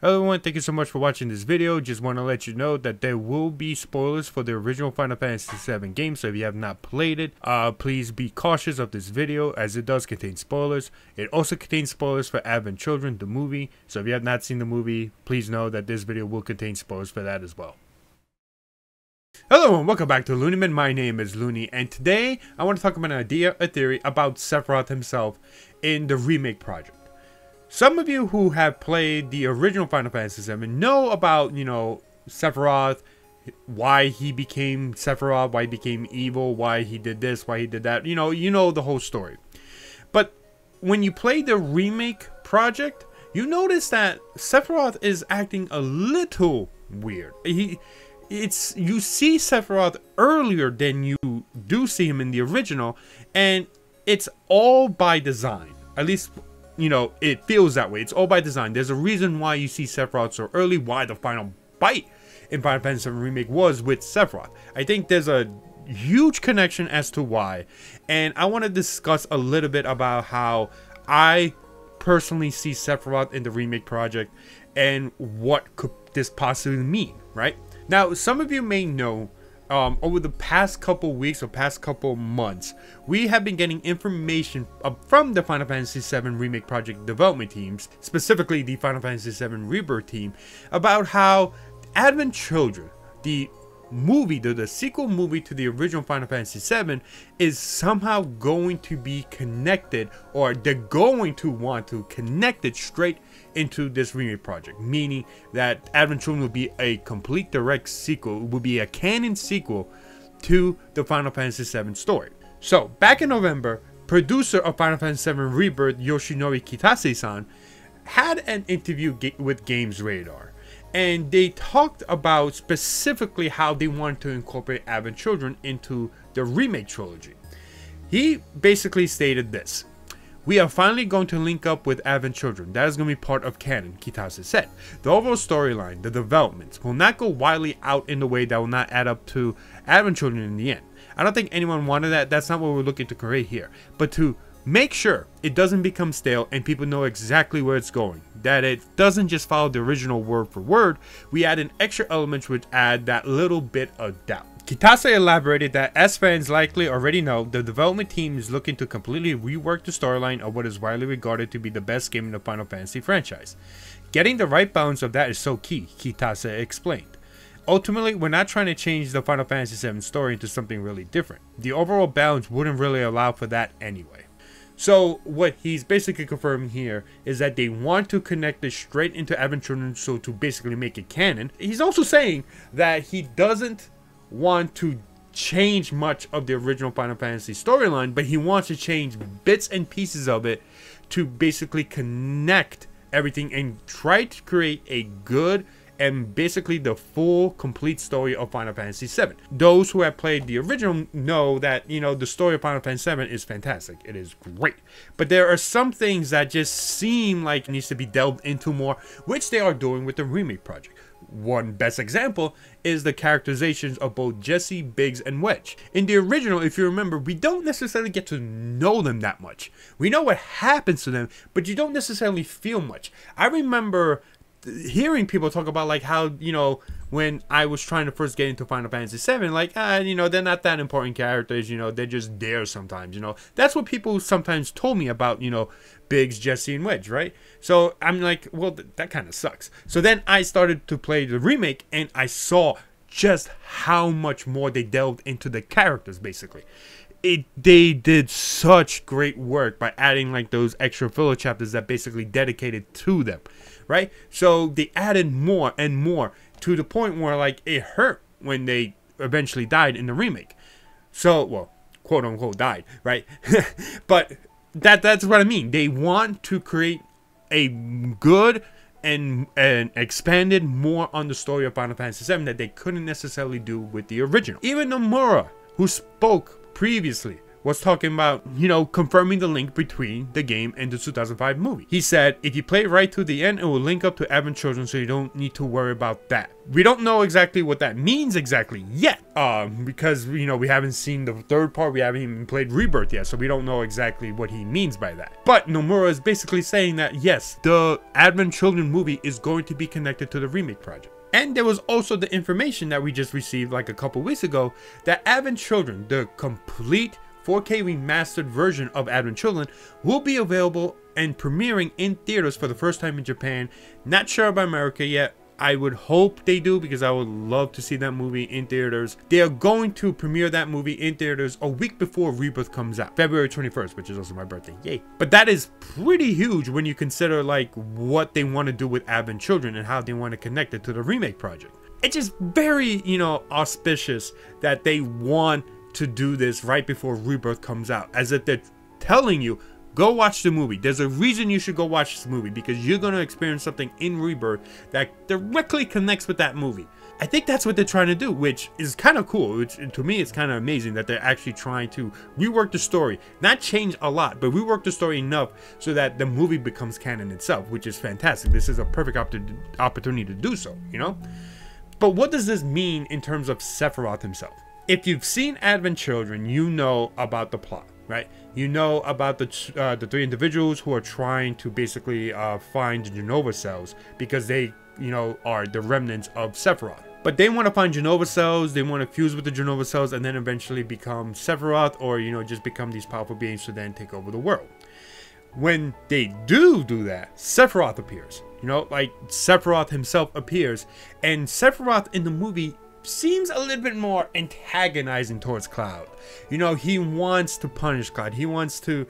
Hello everyone, thank you so much for watching this video. Just want to let you know that there will be spoilers for the original Final Fantasy VII game, so if you have not played it, please be cautious of this video as it does contain spoilers. It also contains spoilers for Advent Children, the movie, so if you have not seen the movie, please know that this video will contain spoilers for that as well. Hello and welcome back to Looneyman. My name is Looney, and today I want to talk about an idea, a theory about Sephiroth himself in the remake project. Some of you who have played the original Final Fantasy VII know about, Sephiroth, why he became Sephiroth, why he became evil, why he did this, why he did that. You know the whole story. But when you play the remake project, you notice that Sephiroth is acting a little weird. You see Sephiroth earlier than you do see him in the original, and it's all by design. At least, it feels that way. It's all by design. There's a reason why you see Sephiroth so early, why the final fight in Final Fantasy VII Remake was with Sephiroth. I think there's a huge connection as to why, and I want to discuss a little bit about how I personally see Sephiroth in the remake project and what could this possibly mean, right? Now, some of you may know, over the past couple weeks or past couple months, we have been getting information from the Final Fantasy VII Remake Project development teams, specifically the Final Fantasy VII Rebirth team, about how Advent Children, the movie, the sequel movie to the original Final Fantasy VII, is somehow going to be connected, or they're going to want to connect it straight into this remake project, meaning that Advent Children will be a complete direct sequel, will be a canon sequel to the Final Fantasy VII story. So back in November, producer of Final Fantasy VII Rebirth, Yoshinori Kitase-san, had an interview with Games Radar, and they talked about specifically how they wanted to incorporate Advent Children into the remake trilogy. He basically stated this: "We are finally going to link up with Advent Children. That is going to be part of canon," Kitase said. "The overall storyline, the developments, will not go wildly out in the way that will not add up to Advent Children in the end. I don't think anyone wanted that. That's not what we're looking to create here. But to make sure it doesn't become stale and people know exactly where it's going, that it doesn't just follow the original word for word, we add in extra elements which add that little bit of doubt." Kitase elaborated that, as fans likely already know, the development team is looking to completely rework the storyline of what is widely regarded to be the best game in the Final Fantasy franchise. "Getting the right balance of that is so key," Kitase explained. "Ultimately, we're not trying to change the Final Fantasy VII story into something really different. The overall balance wouldn't really allow for that anyway." So what he's basically confirming here is that they want to connect this straight into Advent Children, so to basically make it canon. He's also saying that he doesn't want to change much of the original Final Fantasy storyline, but he wants to change bits and pieces of it to basically connect everything and try to create a good and basically the full complete story of Final Fantasy VII. Those who have played the original know that, the story of Final Fantasy VII is fantastic. It is great. But there are some things that just seem like it needs to be delved into more, which they are doing with the remake project. One best example is the characterizations of both Jessie, Biggs, and Wedge. In the original, if you remember, we don't necessarily get to know them that much. We know what happens to them, but you don't necessarily feel much. I remember hearing people talk about like how, when I was trying to first get into Final Fantasy VII, like, they're not that important characters, they're just there sometimes, That's what people sometimes told me about, Biggs, Jessie, and Wedge, right? So I'm like, well, that kind of sucks. So then I started to play the remake, and I saw just how much more they delved into the characters, basically. They did such great work by adding like those extra filler chapters that basically dedicated to them, right? So they added more and more to the point where like it hurt when they eventually died in the remake. So, well, quote unquote died, right? But that's what I mean. They want to create a good and expanded more on the story of Final Fantasy VII that they couldn't necessarily do with the original. Even Nomura, who spoke previously was talking about, you know, confirming the link between the game and the 2005 movie. He said, if you play right to the end, it will link up to Advent Children, so you don't need to worry about that. We don't know exactly what that means exactly yet, because, you know, we haven't seen the third part, we haven't even played Rebirth yet, so we don't know exactly what he means by that. But Nomura is basically saying that, yes, the Advent Children movie is going to be connected to the remake project. And there was also the information that we just received like a couple weeks ago that Advent Children, the complete 4K remastered version of Advent Children, will be available and premiering in theaters for the first time in Japan. Not sure about America yet. I would hope they do, because I would love to see that movie in theaters. They are going to premiere that movie in theaters a week before Rebirth comes out, February 21st, which is also my birthday. Yay. But that is pretty huge when you consider like what they want to do with Advent Children and how they want to connect it to the remake project. It's just very, you know, auspicious that they want to do this right before Rebirth comes out, as if they're telling you, go watch the movie. There's a reason you should go watch this movie, because you're going to experience something in Rebirth that directly connects with that movie. I think that's what they're trying to do, which is kind of cool. Which, to me, it's kind of amazing that they're actually trying to rework the story. Not change a lot, but rework the story enough so that the movie becomes canon itself, which is fantastic. This is a perfect opportunity to do so, you know? But what does this mean in terms of Sephiroth himself? If you've seen Advent Children, you know about the plot. Right, you know about the three individuals who are trying to basically find the Jenova cells, because they, you know, are the remnants of Sephiroth. But they want to find Jenova cells, they want to fuse with the Jenova cells, and then eventually become Sephiroth, or, you know, just become these powerful beings to then take over the world. When they do that, Sephiroth appears. You know, like Sephiroth himself appears, and Sephiroth in the movie seems a little bit more antagonizing towards Cloud. You know, he wants to punish Cloud. He wants to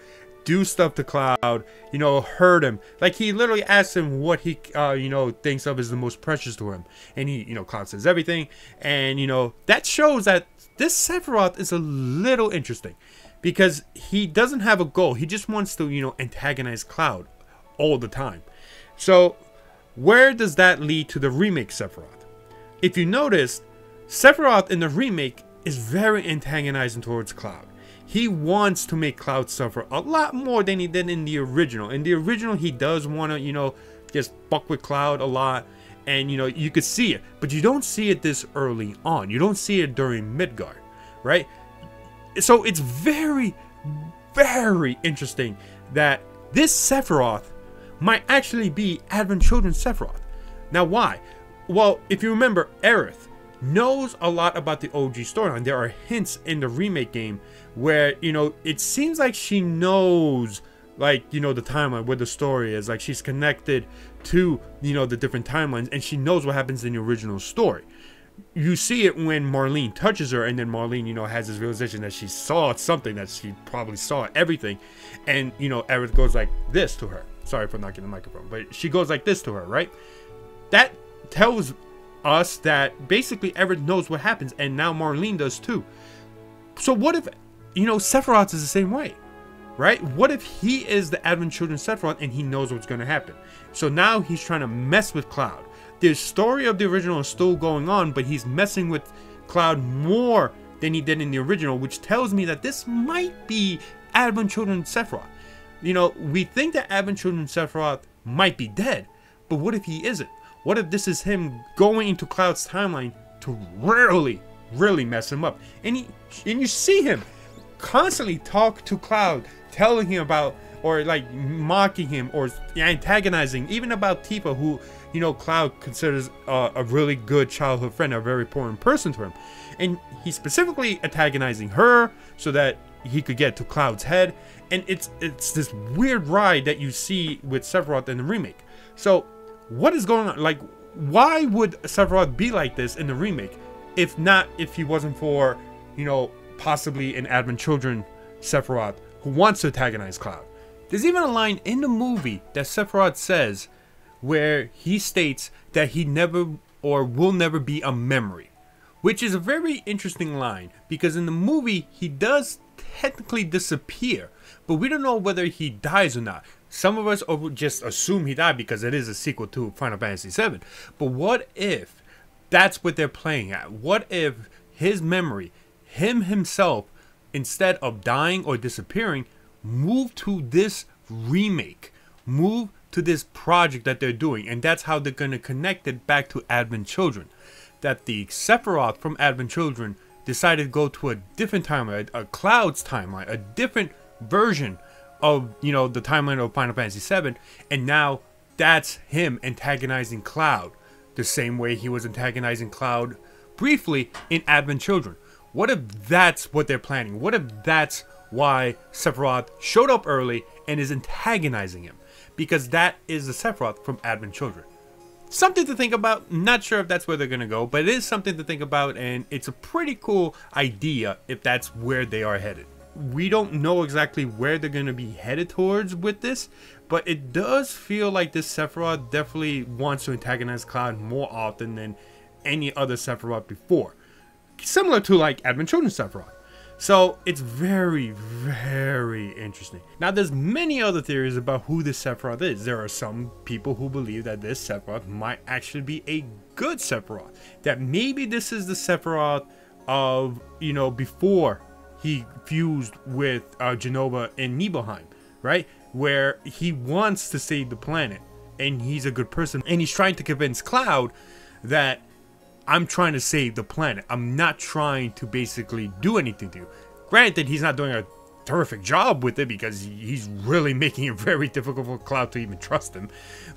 do stuff to Cloud, you know, hurt him. Like, he literally asks him what he, you know, thinks of as the most precious to him. And he, you know, Cloud says everything. And, you know, that shows that this Sephiroth is a little interesting, because he doesn't have a goal. He just wants to, you know, antagonize Cloud all the time. So, where does that lead to the remake Sephiroth? If you notice, Sephiroth in the remake is very antagonizing towards Cloud. He wants to make Cloud suffer a lot more than he did in the original. In the original, he does want to, you know, just fuck with Cloud a lot. And, you know, you could see it. But you don't see it this early on. You don't see it during Midgard, right? So it's very, very interesting that this Sephiroth might actually be Advent Children Sephiroth. Now, why? Well, if you remember, Aerith knows a lot about the OG storyline. There are hints in the remake game where, you know, it seems like she knows, like, you know, the timeline, where the story is. Like, she's connected to, you know, the different timelines, and she knows what happens in the original story. You see it when Marlene touches her, and then Marlene, you know, has this realization that she saw something, that she probably saw everything. And, you know, Aerith goes like this to her. Sorry for knocking the microphone, but she goes like this to her, right? That tells us that basically Aerith knows what happens, and now Marlene does too. So what if, you know, Sephiroth is the same way, right? What if he is the Advent Children Sephiroth and he knows what's going to happen? So now he's trying to mess with Cloud. The story of the original is still going on, but he's messing with Cloud more than he did in the original, which tells me that this might be Advent Children Sephiroth. You know, we think that Advent Children Sephiroth might be dead, but what if he isn't? What if this is him going into Cloud's timeline to really mess him up? And you see him constantly talk to Cloud, telling him about, or like mocking him, or antagonizing, even about Tifa, who, you know, Cloud considers a really good childhood friend, a very important person to him. And he's specifically antagonizing her so that he could get to Cloud's head. And it's this weird ride that you see with Sephiroth in the remake. So what is going on? Like, why would Sephiroth be like this in the remake, if he wasn't for, you know, possibly an Advent Children Sephiroth who wants to antagonize Cloud? There's even a line in the movie that Sephiroth says where he states that he never or will never be a memory, which is a very interesting line, because in the movie he does technically disappear, but we don't know whether he dies or not. Some of us just assume he died because it is a sequel to Final Fantasy VII. But what if that's what they're playing at? What if his memory, himself, instead of dying or disappearing, move to this remake, move to this project that they're doing, and that's how they're going to connect it back to Advent Children. That the Sephiroth from Advent Children decided to go to a different timeline, a Cloud's timeline, a different version of, you know, the timeline of Final Fantasy VII, and now that's him antagonizing Cloud the same way he was antagonizing Cloud briefly in Advent Children. What if that's what they're planning? What if that's why Sephiroth showed up early and is antagonizing him? Because that is the Sephiroth from Advent Children. Something to think about. Not sure if that's where they're going to go, but it is something to think about, and it's a pretty cool idea if that's where they are headed. We don't know exactly where they're going to be headed towards with this, but it does feel like this Sephiroth definitely wants to antagonize Cloud more often than any other Sephiroth before. Similar to like Advent Children Sephiroth. So it's very, very interesting. Now there's many other theories about who this Sephiroth is. There are some people who believe that this Sephiroth might actually be a good Sephiroth. That maybe this is the Sephiroth of, you know, before he fused with Jenova in Nibelheim, right? Where he wants to save the planet and he's a good person. And he's trying to convince Cloud that I'm trying to save the planet. I'm not trying to basically do anything to you. Granted, he's not doing a terrific job with it because he's really making it very difficult for Cloud to even trust him.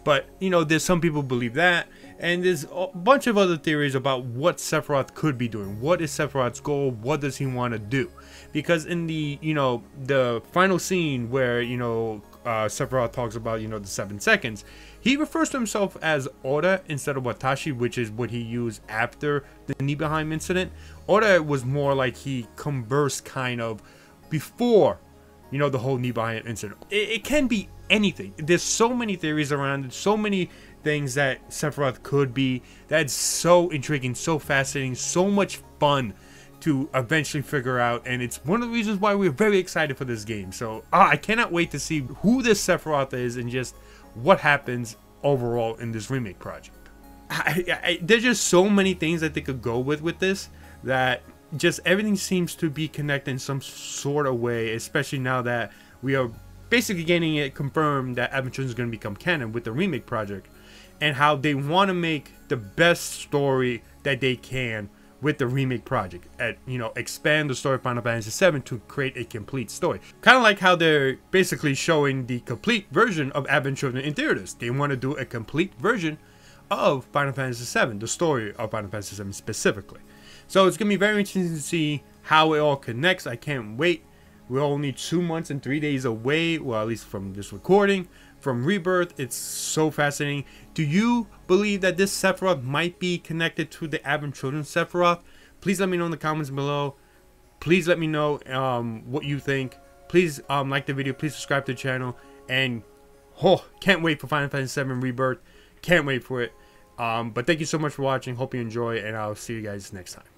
But, you know, there's some people who believe that. And there's a bunch of other theories about what Sephiroth could be doing. What is Sephiroth's goal? What does he want to do? Because in the, you know, the final scene where, you know, Sephiroth talks about, you know, the 7 seconds, he refers to himself as Ora instead of Watashi, which is what he used after the Nibelheim incident. Ora was more like he conversed kind of before, you know, the whole Nibelheim incident. It can be anything. There's so many theories around it, so many things that Sephiroth could be. That's so intriguing, so fascinating, so much fun to eventually figure out, and it's one of the reasons why we're very excited for this game. So I cannot wait to see who this Sephiroth is and just what happens overall in this remake project. There's just so many things that they could go with this, that just everything seems to be connected in some sort of way, especially now that we are basically getting it confirmed that Advent Children is going to become canon with the remake project, and how they want to make the best story that they can with the remake project, you know, expand the story of Final Fantasy VII to create a complete story. Kind of like how they're basically showing the complete version of Advent Children in theaters. They want to do a complete version of Final Fantasy VII, the story of Final Fantasy VII specifically. So it's going to be very interesting to see how it all connects. I can't wait. We're only 2 months and 3 days away, well, at least from this recording, from Rebirth. It's so fascinating. Do you believe that this Sephiroth might be connected to the Advent Children Sephiroth? Please let me know in the comments below. Please let me know what you think. Please like the video. Please subscribe to the channel. And can't wait for Final Fantasy VII Rebirth. Can't wait for it. But thank you so much for watching. Hope you enjoy, and I'll see you guys next time.